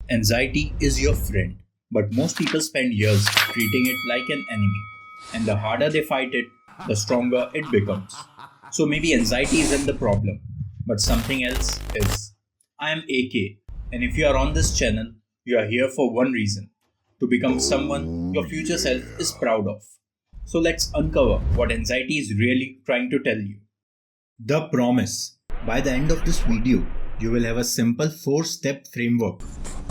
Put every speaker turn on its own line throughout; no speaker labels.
Anxiety is your friend, but most people spend years treating it like an enemy. And the harder they fight it, the stronger it becomes. So maybe anxiety isn't the problem, but something else is. I am AK, and if you are on this channel, you are here for one reason: to become someone your future self is proud of. So let's uncover what anxiety is really trying to tell you. The promise. By the end of this video, you will have a simple 4-step framework,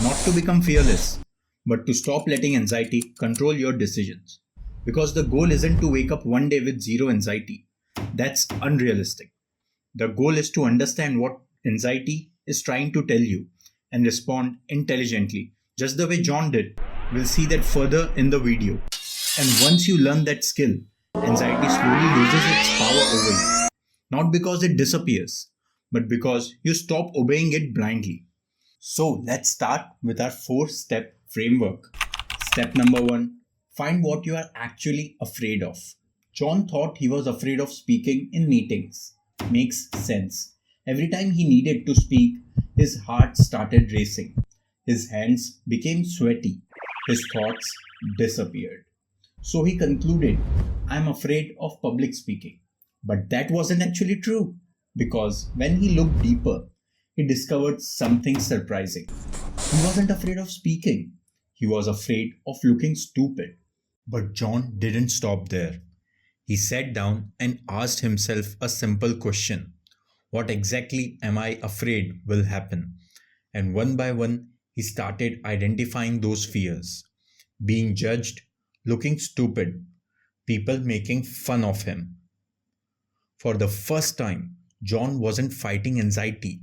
not to become fearless, but to stop letting anxiety control your decisions. Because the goal isn't to wake up one day with zero anxiety. That's unrealistic. The goal is to understand what anxiety is trying to tell you and respond intelligently, just the way John did. We'll see that further in the video. And once you learn that skill, anxiety slowly loses its power over you. Not because it disappears, but because you stop obeying it blindly. So let's start with our 4-step framework. Step number 1: find what you are actually afraid of. John thought he was afraid of speaking in meetings. Makes sense. Every time he needed to speak, his heart started racing. His hands became sweaty. His thoughts disappeared. So he concluded, I'm afraid of public speaking. But that wasn't actually true, because when he looked deeper, he discovered something surprising. He wasn't afraid of speaking, he was afraid of looking stupid. But John didn't stop there. He sat down and asked himself a simple question: what exactly am I afraid will happen? And one by one, he started identifying those fears: being judged, looking stupid, people making fun of him. For the first time, John wasn't fighting anxiety.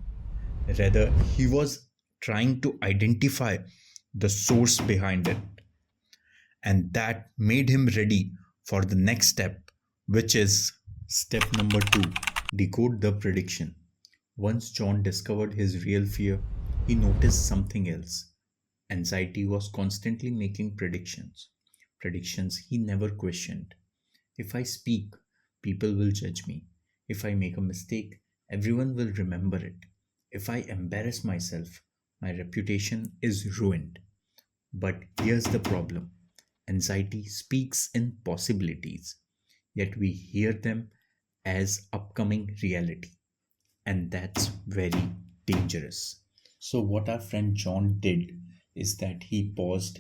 Rather, he was trying to identify the source behind it. And that made him ready for the next step, which is step number 2: decode the prediction. Once John discovered his real fear, he noticed something else. Anxiety was constantly making predictions, predictions he never questioned. If I speak, people will judge me. If I make a mistake, everyone will remember it. If I embarrass myself, my reputation is ruined. But here's the problem: anxiety speaks in possibilities, yet we hear them as upcoming reality. And that's very dangerous. So, what our friend John did is that he paused,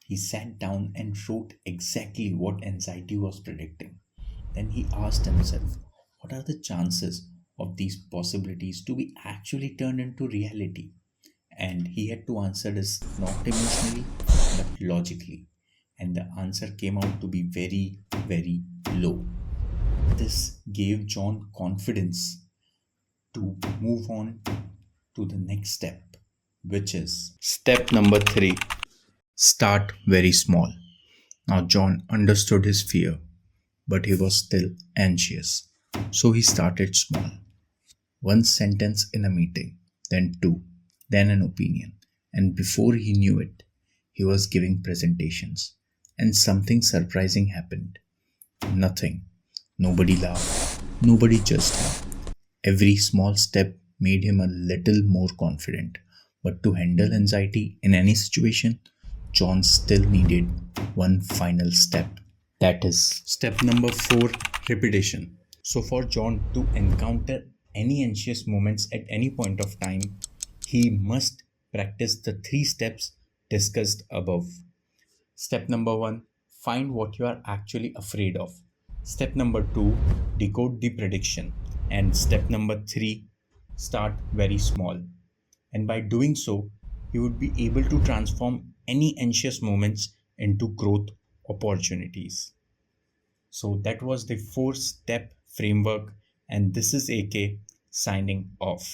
he sat down and wrote exactly what anxiety was predicting. Then he asked himself, what are the chances of these possibilities to be actually turned into reality? And he had to answer this not emotionally but logically. And the answer came out to be very, very low. This gave John confidence to move on to the next step, which is step number 3: start very small. Now, John understood his fear, but he was still anxious. So he started small: one sentence in a meeting, then two, then an opinion. And before he knew it, he was giving presentations. And something surprising happened. Nothing. Nobody laughed. Nobody judged him. Every small step made him a little more confident. But to handle anxiety in any situation, John still needed one final step. That is step number 4: repetition. So, for John to encounter any anxious moments at any point of time, he must practice the 3 steps discussed above. Step number 1: find what you are actually afraid of. Step number 2: decode the prediction. And step number 3: start very small. And by doing so, you would be able to transform any anxious moments into growth opportunities. So that was the 4-step framework, and this is AK signing off.